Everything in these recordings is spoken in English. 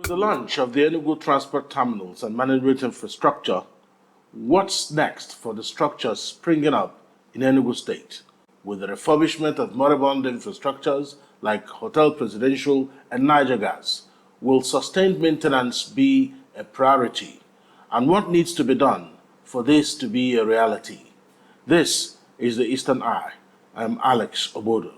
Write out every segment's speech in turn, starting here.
The launch of the Enugu transport terminals and management infrastructure, what's next for the structures springing up in Enugu State? With the refurbishment of moribund infrastructures like Hotel Presidential and Nigergas, will sustained maintenance be a priority? And what needs to be done for this to be a reality? This is the Eastern Eye. I'm Alex Obodo.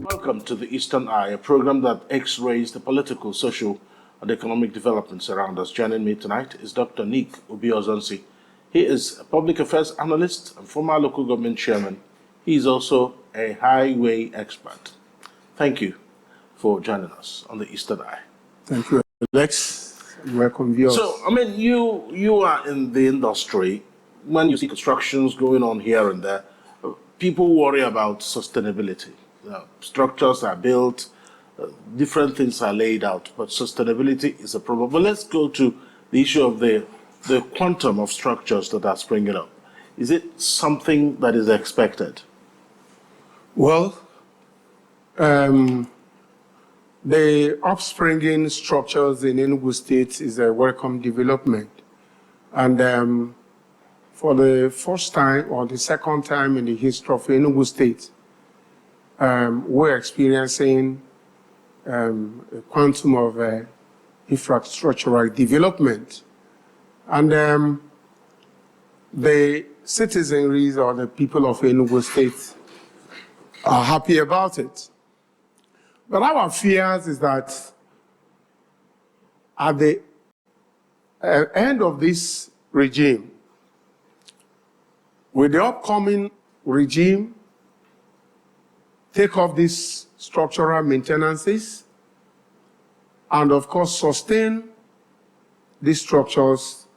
Welcome to the Eastern Eye, a program that X-rays the political, social, and economic developments around us. Joining me tonight is Dr. Nick Obi Ozonsi. He is a public affairs analyst and former local government chairman. He is also a highway expert. Thank you for joining us on the Eastern Eye. Thank you, Alex. Welcome, viewers. So, you are in the industry. When you see constructions going on here and there, people worry about sustainability. Structures are built, different things are laid out, but sustainability is a problem. But let's go to the issue of the quantum of structures that are springing up. Is it something that is expected? Well, the upspringing structures in Enugu State is a welcome development. And for the first time or the second time in the history of Enugu State, we're experiencing a quantum of infrastructural development. And the citizenry or the people of Enugu State are happy about it. But our fears is that at the end of this regime, with the upcoming regime, take off these structural maintenances and, of course, sustain these structures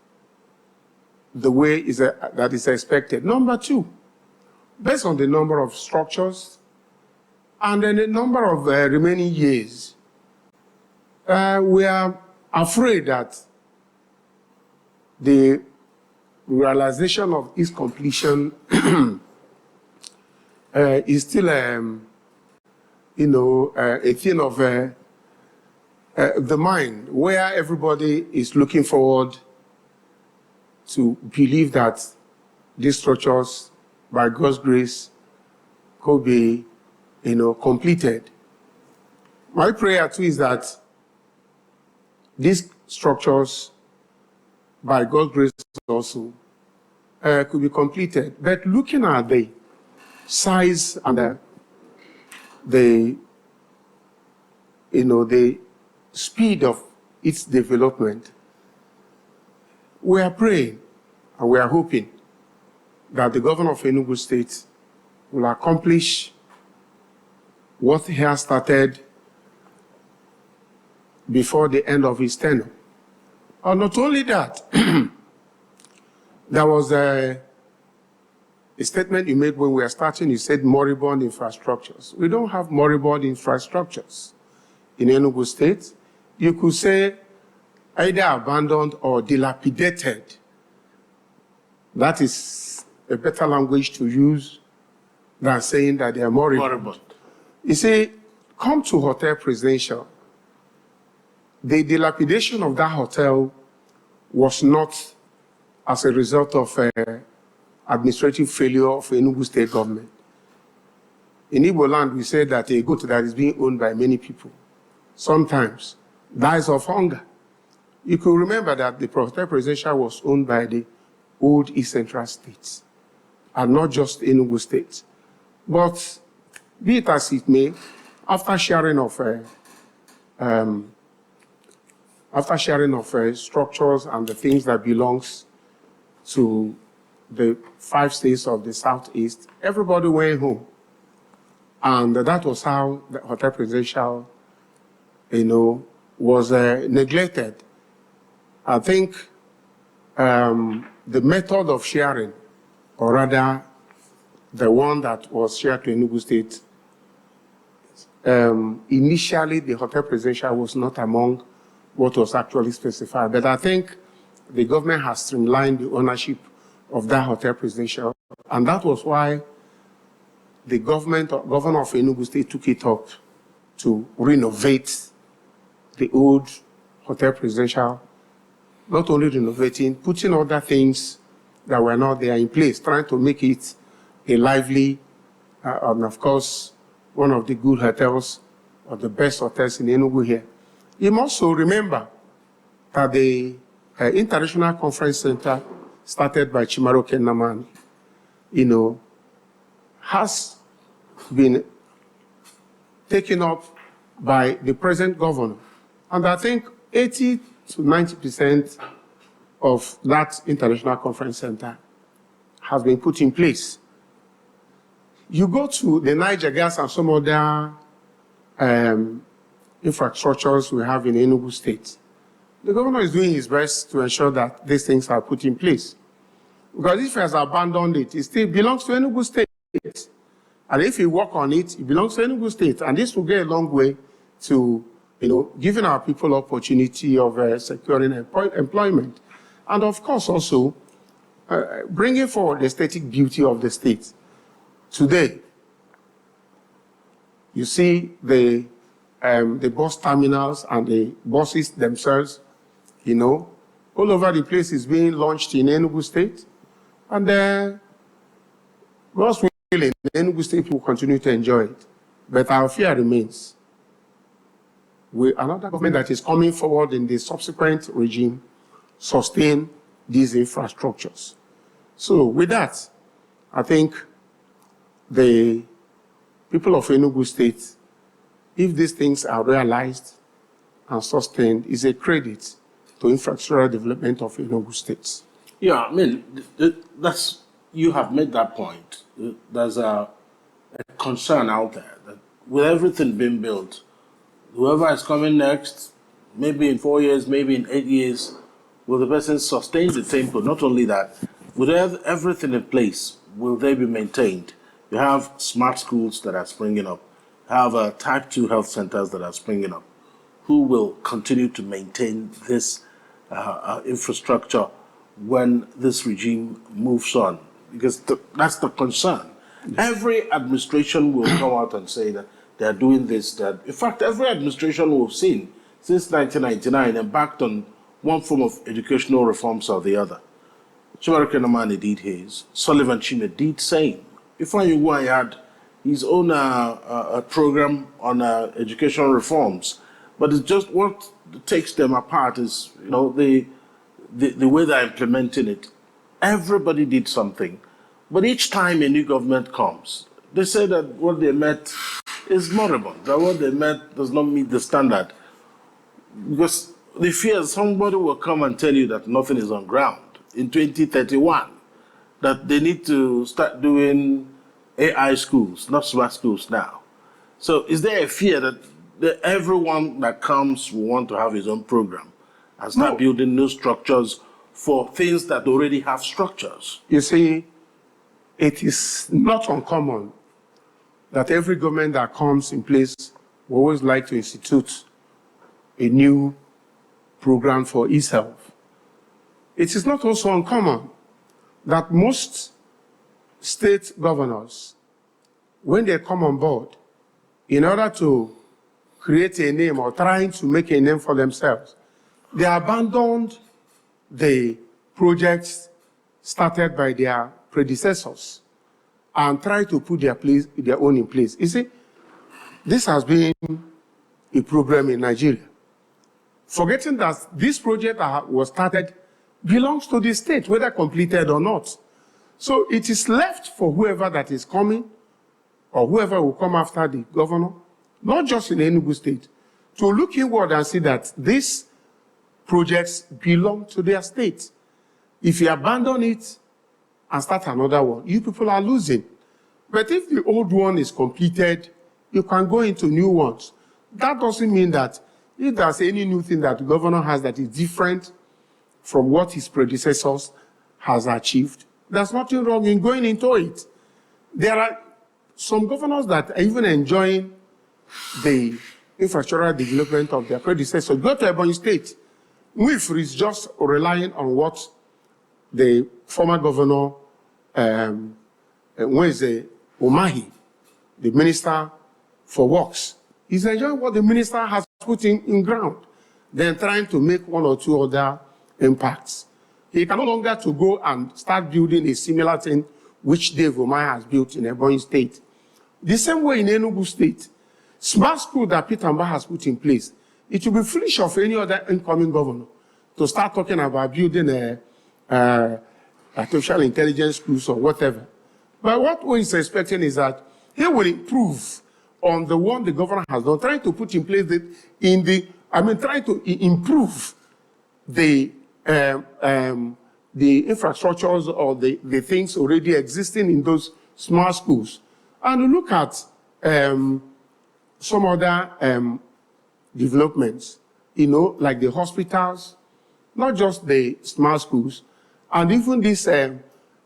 the way that is expected. Number two, based on the number of structures and then the number of remaining years, we are afraid that the realization of its completion is still, a thing of the mind, where everybody is looking forward to believe that these structures, by God's grace, could be, completed. My prayer too is that these structures, by God's grace also, could be completed. But looking at the size and the speed of its development, we are praying and we are hoping that the governor of Enugu State will accomplish what he has started before the end of his tenure. And not only that, there was a statement you made when we were starting. You said moribund infrastructures. We don't have moribund infrastructures in Enugu State. You could say either abandoned or dilapidated. That is a better language to use than saying that they are moribund. You see, come to Hotel Presidential. The dilapidation of that hotel was not as a result of administrative failure of Enugu State government. In Igbo land, we say that a goat that is being owned by many people sometimes dies of hunger. You could remember that the Hotel Presidential was owned by the old East Central states, and not just Enugu State. But be it as it may, after sharing of structures and the things that belongs to the 5 states of the Southeast, everybody went home. And that was how the Hotel Presidential, was neglected. I think the method of sharing, or rather the one that was shared to Enugu State, initially the Hotel Presidential was not among what was actually specified. But I think the government has streamlined the ownership of that Hotel Presidential And that was why the governor of Enugu State took it up to renovate the old Hotel Presidential, not only renovating, putting other things that were not there in place, trying to make it a lively, and of course, one of the good hotels, or the best hotels in Enugu here. You must also remember that the International Conference Center, started by Chimaroke Namani, has been taken up by the present governor. And I think 80 to 90% of that International Conference Center has been put in place. You go to the Nigergas and some other infrastructures we have in Enugu State. The governor is doing his best to ensure that these things are put in place. Because if he has abandoned it, it still belongs to Enugu State. And if he work on it, it belongs to Enugu State. And this will go a long way to, giving our people opportunity of securing employment. And of course also, bringing forward the aesthetic beauty of the state. Today, you see the bus terminals and the buses themselves, all over the place is being launched in Enugu State. And God's willing, the Enugu State will continue to enjoy it. But our fear remains. Another government that is coming forward in the subsequent regime sustain these infrastructures. So with that, I think the people of Enugu State, if these things are realized and sustained, is a credit to infrastructural development of Enugu State. Yeah, I mean, you have made that point. There's a concern out there that with everything being built, whoever is coming next, maybe in 4 years, maybe in 8 years, will the person sustain the tempo? Not only that, with everything in place, will they be maintained? You have smart schools that are springing up. You have type 2 health centers that are springing up. Who will continue to maintain this infrastructure when this regime moves on? Because that's the concern. Every administration will come out and say that they're doing this, that. In fact, every administration we've seen since 1999 embarked on one form of educational reforms or the other. Chimaroke Namani did his. Sullivan Chime did same. Before you go, he had his own program on educational reforms. But it's just what takes them apart is, the way they're implementing it. Everybody did something. But each time a new government comes, they say that what they met is moribund, that what they met does not meet the standard. Because they fear somebody will come and tell you that nothing is on ground in 2031, that they need to start doing AI schools, not smart schools now. So is there a fear that everyone that comes will want to have his own program and start building new structures for things that already have structures? You see, it is not uncommon that every government that comes in place will always like to institute a new program for itself. It is not also uncommon that most state governors, when they come on board, in order to create a name or trying to make a name for themselves, they abandoned the projects started by their predecessors and try to put their own in place. You see, this has been a problem in Nigeria. Forgetting that this project was started belongs to the state, whether completed or not. So it is left for whoever that is coming or whoever will come after the governor, not just in Enugu State, to look inward and see that these projects belong to their state. If you abandon it and start another one, you people are losing. But if the old one is completed, you can go into new ones. That doesn't mean that if there's any new thing that the governor has that is different from what his predecessors has achieved, there's nothing wrong in going into it. There are some governors that are even enjoying the infrastructural development of their predecessors. Go to Ebonyi State. Nwifuru is just relying on what the former governor Wednesday, Umahi, the Minister for Works, is enjoying what the minister has put in ground, then trying to make one or two other impacts. He can no longer to go and start building a similar thing which Dave Umahi has built in Ebonyi State. The same way in Enugu State, smart school that Peter Mba has put in place, it will be foolish of any other incoming governor to start talking about building artificial intelligence schools or whatever. But what one is expecting is that he will improve on the one the governor has done, trying to put in place trying to improve the infrastructures or the things already existing in those smart schools. And look at some other developments, like the hospitals, not just the smart schools, and even these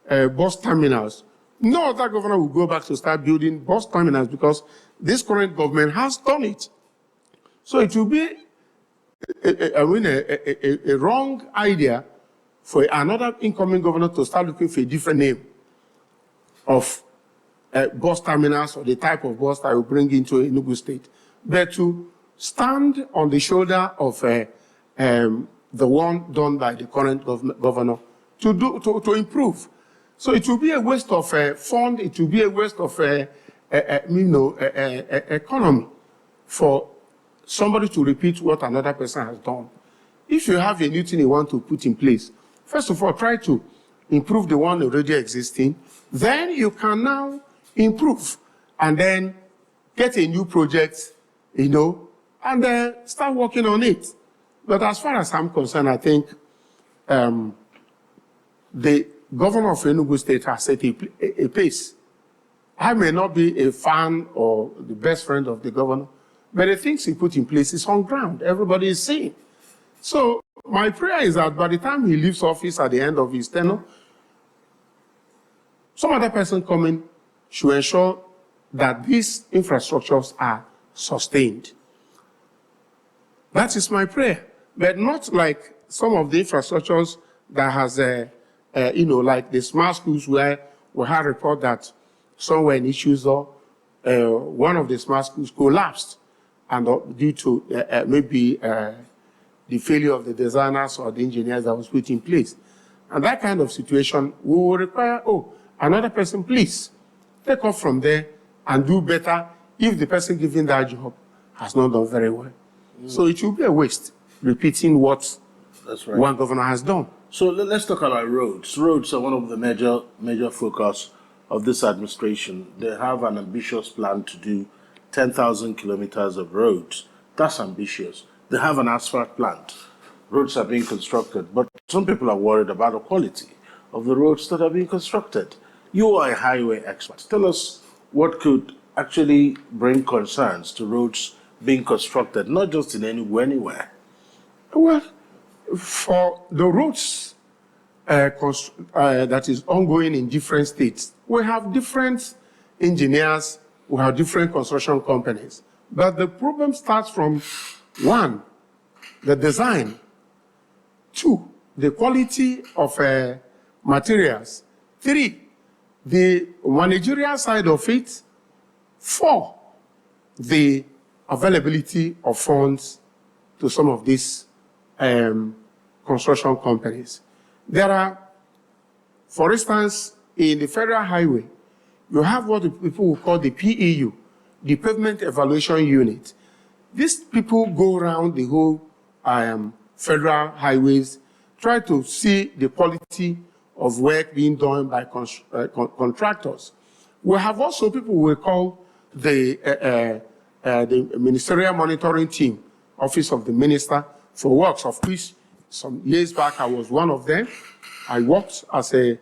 bus terminals. No other governor will go back to start building bus terminals because this current government has done it. So it will be a wrong idea for another incoming governor to start looking for a different name of bus terminals or the type of bus that will bring into Enugu State, but to stand on the shoulder of the one done by the current governor to improve. So it will be a waste of fund, it will be a waste of economy for somebody to repeat what another person has done. If you have a new thing you want to put in place, first of all, try to improve the one already existing, then you can now improve and then get a new project, and then start working on it. But as far as I'm concerned, I think the governor of Enugu State has set a pace. I may not be a fan or the best friend of the governor, but the things he put in place is on ground. Everybody is seeing. So my prayer is that by the time he leaves office at the end of his tenure, some other person coming should ensure that these infrastructures are sustained. That is my prayer, but not like some of the infrastructures that has, like the smart schools where we had a report that somewhere in issues one of the smart schools collapsed and due to maybe the failure of the designers or the engineers that was put in place. And that kind of situation, we will require, another person, please, take off from there and do better if the person given that job has not done very well. So it will be a waste repeating what one governor has done. So let's talk about roads. Roads are one of the major focus of this administration. They have an ambitious plan to do 10,000 kilometers of roads. That's ambitious. They have an asphalt plant. Roads are being constructed, but some people are worried about the quality of the roads that are being constructed. You are a highway expert. Tell us what could actually bring concerns to roads being constructed, not just in anywhere. Well, for the roads that is ongoing in different states, we have different engineers, we have different construction companies. But the problem starts from 1, the design, 2, the quality of materials, 3, the managerial side of it, 4, the availability of funds to some of these construction companies. There are, for instance, in the federal highway, you have what the people will call the PEU, the Pavement Evaluation Unit. These people go around the whole federal highways, try to see the quality of work being done by contractors. We have also people we call the Ministerial Monitoring Team, Office of the Minister for Works, of which some years back I was one of them. I worked as a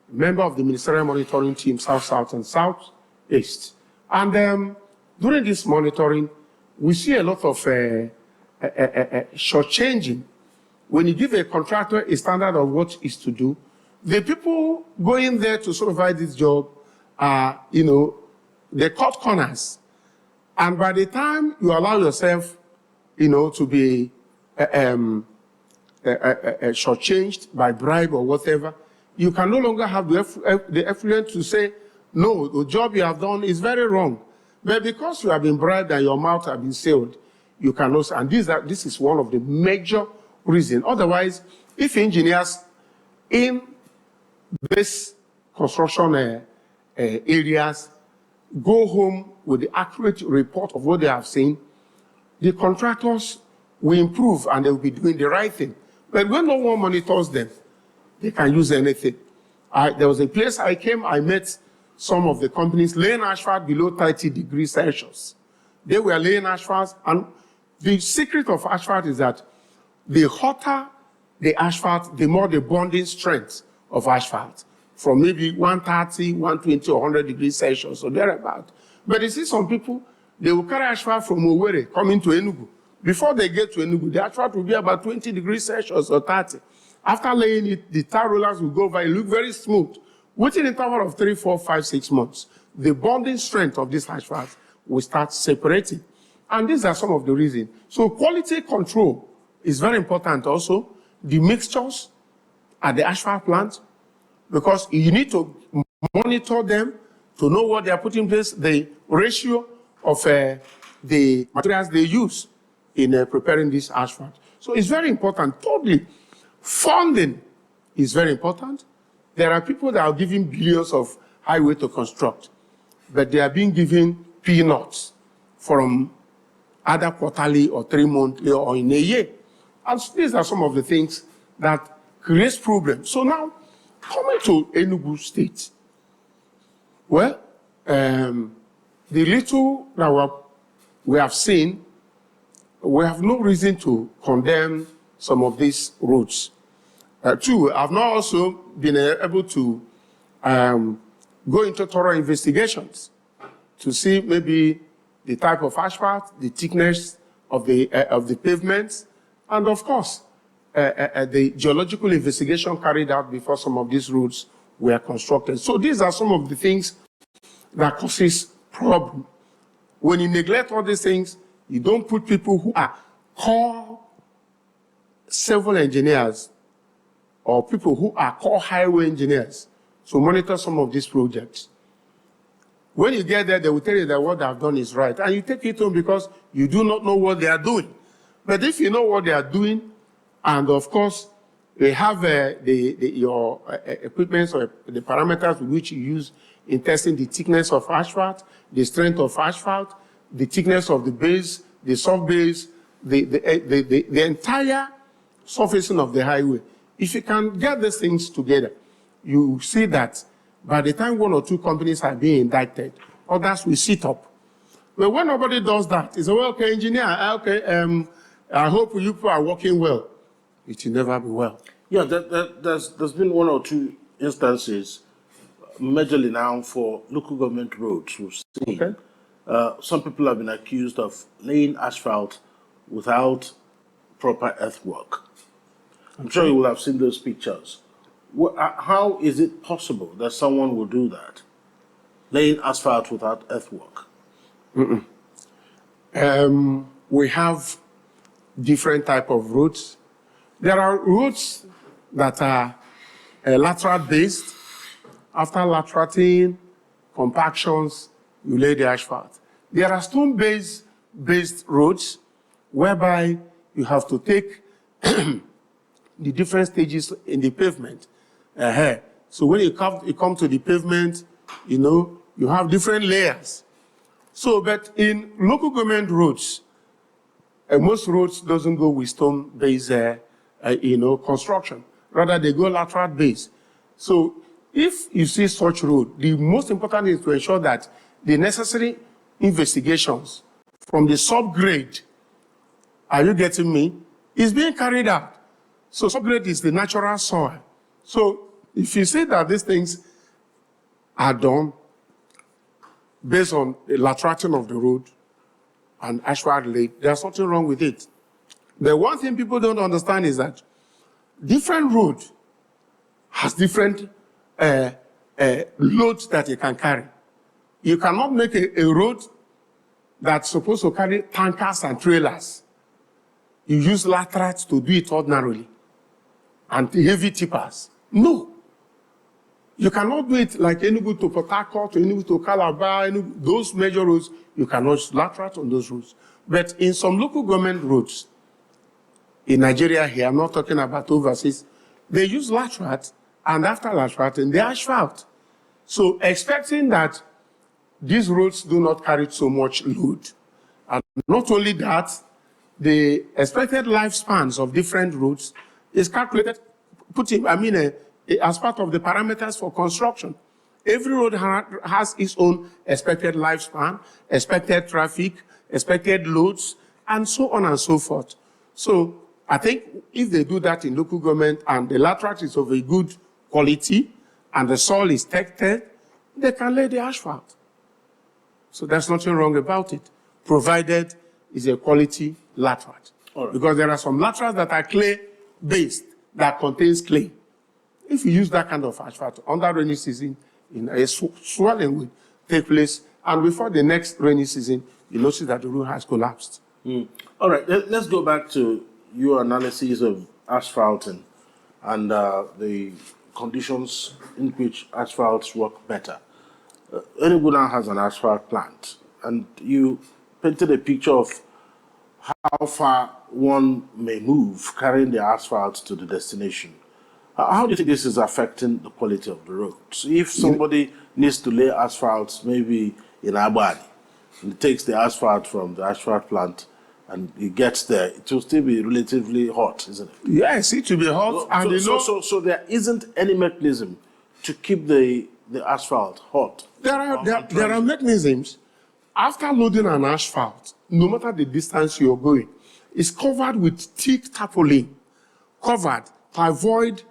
member of the Ministerial Monitoring Team, South-South and South-East. And during this monitoring, we see a lot of shortchanging. When you give a contractor a standard of what is to do, the people going there to supervise this job are, they cut corners. And by the time you allow yourself, to be shortchanged by bribe or whatever, you can no longer have the effluent to say, no, the job you have done is very wrong. But because you have been bribed and your mouth has been sealed, you cannot, and this is one of the major reasons. Otherwise, if engineers in this construction areas go home with the accurate report of what they have seen, the contractors will improve and they will be doing the right thing. But when no one monitors them, they can use anything. There was a place I came, I met some of the companies laying asphalt below 30 degrees Celsius. They were laying asphalt, and the secret of asphalt is that the hotter the asphalt, the more the bonding strength of asphalt, from maybe 130, 120, or 100 degrees Celsius, or thereabout. But you see some people, they will carry asphalt from Owerri coming to Enugu. Before they get to Enugu, the asphalt will be about 20 degrees Celsius or 30. After laying it, the tar rollers will go over, it look very smooth. Within a interval of 3, 4, 5, 6 months, the bonding strength of this asphalt will start separating. And these are some of the reasons. So quality control is very important also. The mixtures at the asphalt plant, because you need to monitor them to know what they are putting in place, the ratio of the materials they use in preparing this asphalt. So it's very important. Thirdly, funding is very important. There are people that are giving billions of highway to construct, but they are being given peanuts from either quarterly or 3 monthly or in a year. And so these are some of the things that creates problems. So now, coming to Enugu State, well, the little that we have seen, we have no reason to condemn some of these roads. Two, I've not also been able to go into thorough investigations to see maybe the type of asphalt, the thickness of the pavements, and of course, the geological investigation carried out before some of these roads were constructed. So these are some of the things that causes problem. When you neglect all these things, you don't put people who are core civil engineers or people who are core highway engineers to monitor some of these projects. When you get there, they will tell you that what they have done is right. And you take it home because you do not know what they are doing. But if you know what they are doing, and of course, they have your equipment or the parameters which you use in testing the thickness of asphalt, the strength of asphalt, the thickness of the base, the soft base, the entire surfacing of the highway. If you can get these things together, you see that by the time 1 or 2 companies are being indicted, others will sit up. But when nobody does that, it's a well, okay, engineer, okay, I hope you people are working well. It will never be well. Yeah, there's been 1 or 2 instances, majorly now for local government roads. We've seen some people have been accused of laying asphalt without proper earthwork. I'm sure you will have seen those pictures. How is it possible that someone will do that, laying asphalt without earthwork? We have different type of roads. There are roads that are lateral based. After laterating, compactions, you lay the asphalt. There are stone based roads whereby you have to take the different stages in the pavement. So when you come to the pavement, you have different layers. So, but in local government roads, most roads doesn't go with stone-based, construction. Rather, they go lateral base. So, if you see such road, the most important is to ensure that the necessary investigations from the subgrade, are you getting me, is being carried out. So subgrade is the natural soil. So if you see that these things are done based on the laterating of the road and asphalt laid, there's something wrong with it. The one thing people don't understand is that different road has different loads that you can carry. You cannot make a road that's supposed to carry tankers and trailers. You use laterals to do it ordinarily, and heavy tippers. No. You cannot do it like Enugu to Port Harcourt, to Enugu to Calabar, Enugu, those major roads, you cannot use laterite on those roads. But in some local government roads, in Nigeria here, I'm not talking about overseas, they use laterite, and after laterite, and they asphalt. So expecting that these roads do not carry so much load. And not only that, the expected lifespans of different roads is calculated, as part of the parameters for construction. Every road has its own expected lifespan, expected traffic, expected loads, and so on and so forth. So I think if they do that in local government and the laterite is of a good quality and the soil is tested, they can lay the asphalt. So there's nothing wrong about it, provided it's a quality laterite. Right. Because there are some laterites that are clay-based, that contains clay. If you use that kind of asphalt under rainy season, a swelling will take place, and before the next rainy season, you notice that the road has collapsed. All right, let's go back to your analysis of asphalt and the conditions in which asphalts work better. Enugu now has an asphalt plant, and you painted a picture of how far one may move carrying the asphalt to the destination. How do you think this is affecting the quality of the roads? If somebody needs to lay asphalt, maybe in Abadi, and he takes the asphalt from the asphalt plant and he gets there, it will still be relatively hot, isn't it? Yes, it will be hot. So there isn't any mechanism to keep the asphalt hot? There are mechanisms. After loading an asphalt, no matter the distance you're going, it's covered with thick tarpaulin, covered to avoid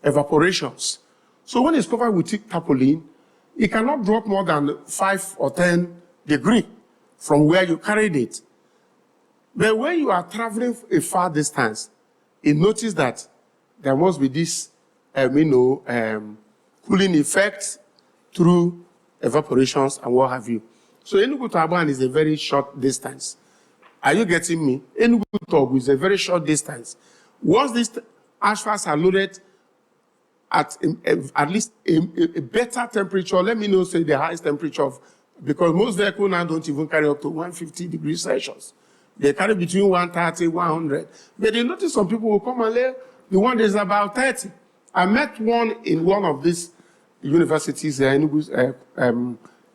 evaporations. So when it's covered with thick tarpaulin, it cannot drop more than 5 or 10 degrees from where you carried it. But when you are traveling a far distance, you notice that there must be this, cooling effect through evaporations and what have you. So Enugu to Aban is a very short distance. Are you getting me? Enugu to Ogu is a very short distance. Once these asphalts are loaded at least a better temperature, let me know, say the highest temperature of, because most vehicles now don't even carry up to 150 degrees Celsius. They carry between 130, 100. But you notice some people will come and lay the one that is about 30. I met one in one of these universities, Enugu's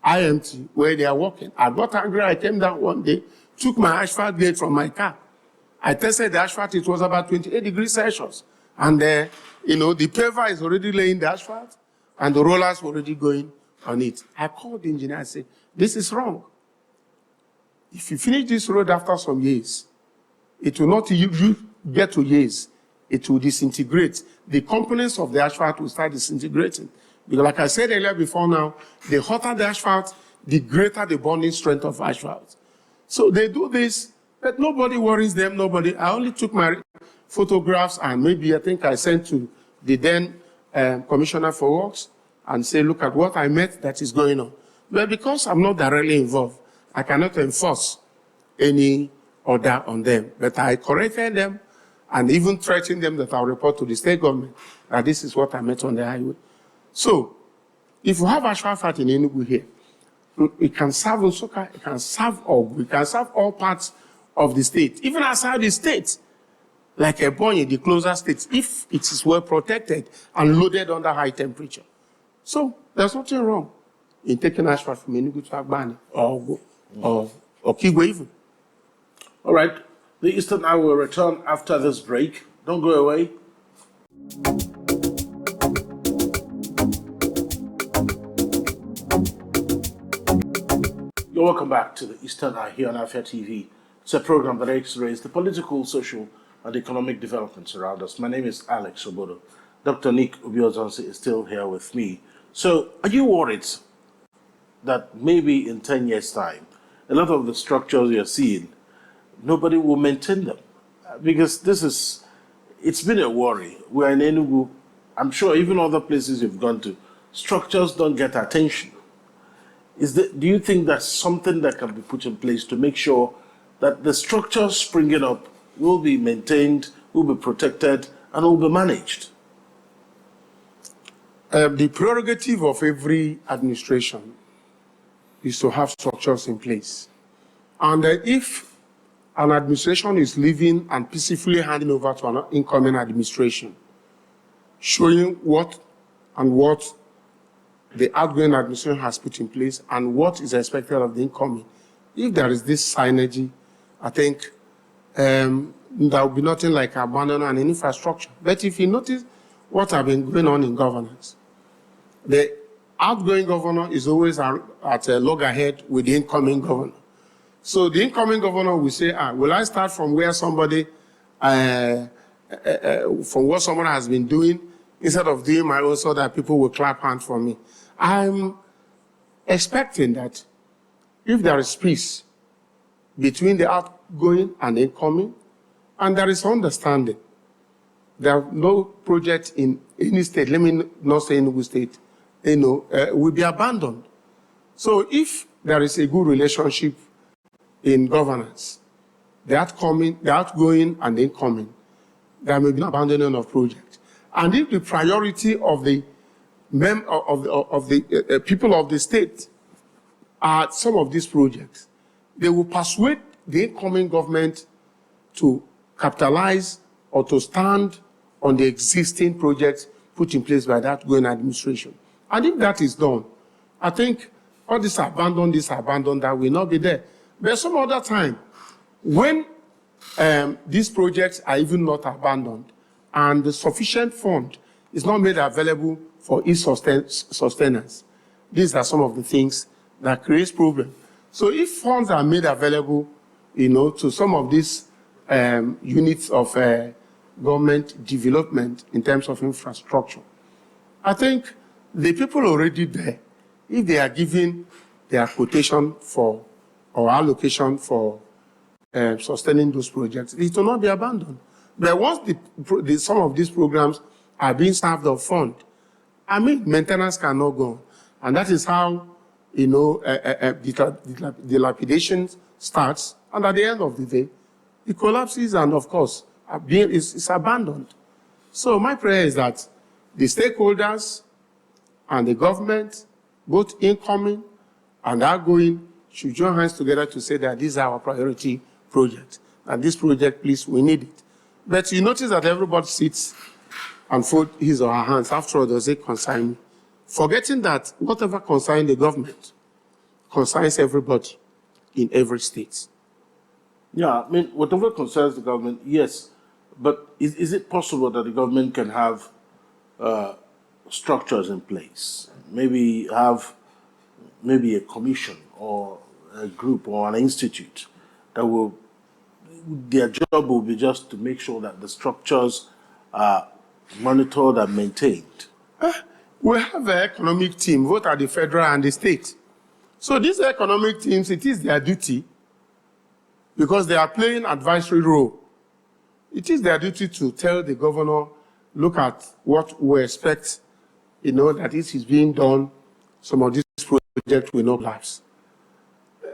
IMT, where they are working. I got angry. I came down one day, took my asphalt blade from my car. I tested the asphalt. It was about 28 degrees Celsius. And, the paver is already laying the asphalt, and the rollers were already going on it. I called the engineer and said, this is wrong. If you finish this road after some years, it will not get to years. It will disintegrate. The components of the asphalt will start disintegrating. Because like I said earlier before now, the hotter the asphalt, the greater the bonding strength of asphalt. So they do this, but nobody worries them, nobody. I only took my photographs and maybe I think I sent to the then Commissioner for Works and say, look at what I met that is going on. But because I'm not directly involved, I cannot enforce any order on them. But I corrected them and even threatened them that I'll report to the state government that this is what I met on the highway. So, if you have asphalt in Enugu here, it can serve Nsukka, it can serve Ogu, it can serve all parts of the state, even outside the state, like Ebonyi, the closer states, if it is well protected and loaded under high temperature. So, there's nothing wrong in taking asphalt from Enugu to Agbani or Ogu or Kigwe even. All right. The Eastern Eye will return after this break. Don't go away. You're welcome back to the Eastern Eye here on Afia TV. It's a program that x-rays the political, social, and economic developments around us. My name is Alex Obodo. Dr. Nick Obi Ozonsi is still here with me. So, are you worried that maybe in 10 years' time, a lot of the structures you're seeing, nobody will maintain them? Because it's been a worry. We're in Enugu. I'm sure even other places you've gone to, structures don't get attention. Do you think that's something that can be put in place to make sure that the structures springing up will be maintained, will be protected, and will be managed? The prerogative of every administration is to have structures in place. And if an administration is leaving and peacefully handing over to an incoming administration, showing what the outgoing administration has put in place and what is expected of the incoming, if there is this synergy, I think there will be nothing like abandoning an infrastructure. But if you notice what has been going on in governance, the outgoing governor is always at a loggerhead with the incoming governor. So the incoming governor will say, will I start from where somebody, from what someone has been doing, instead of doing my own so that people will clap hands for me? I'm expecting that if there is peace between the outgoing and incoming, and there is understanding, there are no project in any state, let me not say Enugu state, will be abandoned. So if there is a good relationship in governance, the outgoing and the incoming, there may be an abandoning of projects. And if the priority of the people of the state are some of these projects, they will persuade the incoming government to capitalize or to stand on the existing projects put in place by that outgoing administration. And if that is done, I think all this abandon, that will not be there. But some other time, when these projects are even not abandoned and the sufficient fund is not made available for its sustenance, these are some of the things that creates problem. So if funds are made available, to some of these units of government development in terms of infrastructure, I think the people already there, if they are given their quotation for or allocation for sustaining those projects, it will not be abandoned. But once some of these programs are being served of fund, maintenance cannot go on. And that is how, dilapidation starts. And at the end of the day, it collapses and, of course, it's abandoned. So my prayer is that the stakeholders and the government, both incoming and outgoing, should join hands together to say that these are our priority projects. And this project, please, we need it. But you notice that everybody sits and fold his or her hands. After all, does it concern me? Forgetting that whatever concerns the government concerns everybody in every state. Yeah, whatever concerns the government, yes. But is it possible that the government can have structures in place? Maybe have a commission or a group or an institute that their job will be just to make sure that the structures are monitored and maintained. We have an economic team, both at the federal and the state. So these economic teams, it is their duty, because they are playing advisory role. It is their duty to tell the governor, look at what we expect, that this is being done. Some of these projects will not lapse.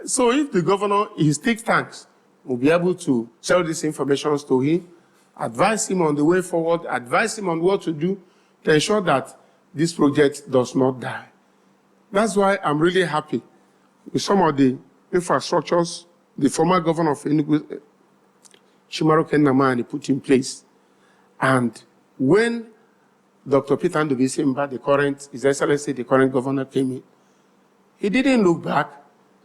So if the governor, his think tanks, will be able to tell this information to him, advise him on the way forward, advise him on what to do to ensure that this project does not die. That's why I'm really happy with some of the infrastructures the former governor of Enugu, Chimaroke Nnamani, put in place. And when Dr. Peter Ndubuisi, His Excellency, the current governor, came in, he didn't look back.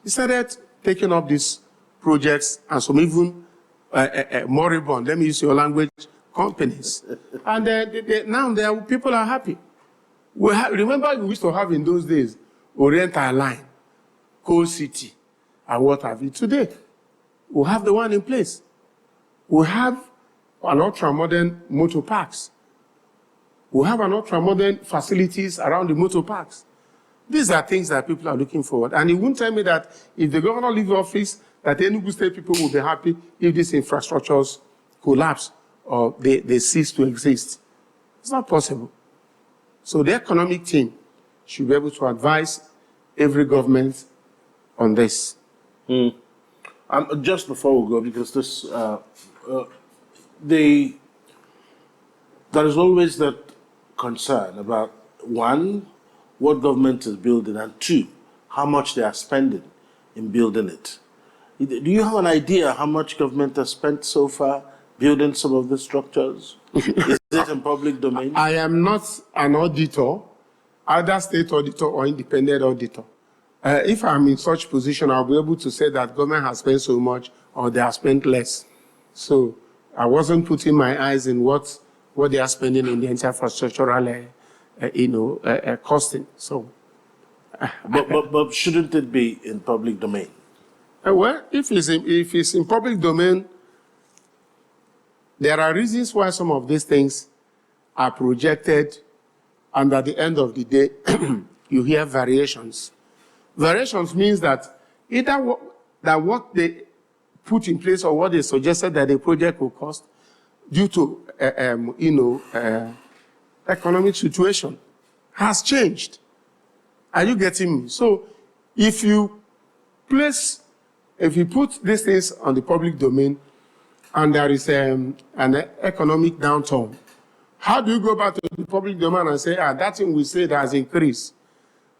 He started taking up these projects and some even moribund, let me use your language, companies. And now people are happy. Remember, we used to have in those days Oriental Line, Coal City, and what have you. Today, we have the one in place. We have an ultra-modern motor parks. We have an ultra-modern facilities around the motor parks. These are things that people are looking forward. And he won't tell me that if the governor leaves office, that Enugu State people will be happy if these infrastructures collapse or they cease to exist. It's not possible. So the economic team should be able to advise every government on this. Just before we go, because there is always that concern about one, what government is building, and two, how much they are spending in building it. Do you have an idea how much government has spent so far building some of the structures? Is it in public domain? I am not an auditor, either state auditor or independent auditor. If I'm in such position, I'll be able to say that government has spent so much or they have spent less. So I wasn't putting my eyes in what they are spending in the infrastructural, costing. So, but shouldn't it be in public domain? well, if it's in public domain, there are reasons why some of these things are projected, and at the end of the day, you hear variations. Variations means that either what they put in place or what they suggested that the project will cost due to, economic situation has changed. Are you getting me? So if you put these things on the public domain and there is an economic downturn, how do you go back to the public domain and say, that thing we said has increased?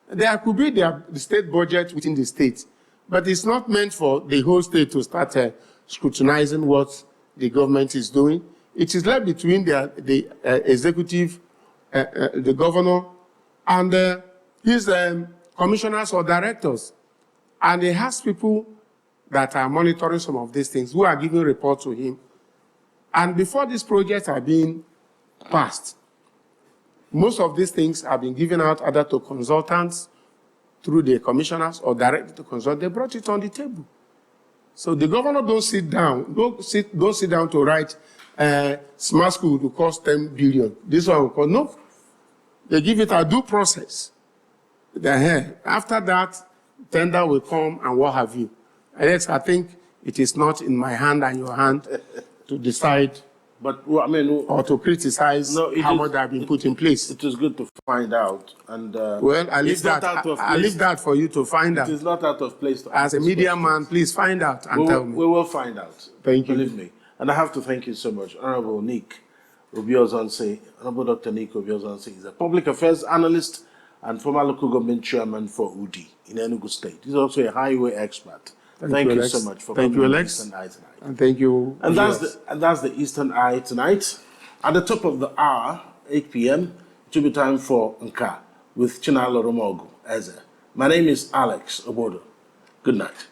There could be the state budget within the state, but it's not meant for the whole state to start scrutinizing what the government is doing. It is left between the executive, the governor, and his commissioners or directors. And he has people that are monitoring some of these things who are giving reports to him. And before these projects are being passed, most of these things have been given out either to consultants through the commissioners or directly to consult. They brought it on the table. So the governor don't sit down to write smart school to cost 10 billion. This one will cost, no. They give it a due process. After that, tender will come and what have you. And yes, I think it is not in my hand and your hand to decide or to criticize how much they have been put in place. It is good to find out. And well, I leave that for you to find out. It is not out of place to As a media man, please find out and tell me. We will find out. Thank you. Believe me. And I have to thank you so much. Honorable Nick Obi Ozonsi, Honorable Dr. Nick Obi Ozonsi is a public affairs analyst and former local government chairman for UDI in Enugu State. He's also a highway expert. Thank you so much for coming to Eastern Eye tonight. And thank you. And that's the Eastern Eye tonight. At the top of the hour, 8 p.m., it will be time for Nka with Chinalo Romogu Eze. My name is Alex Obodo. Good night.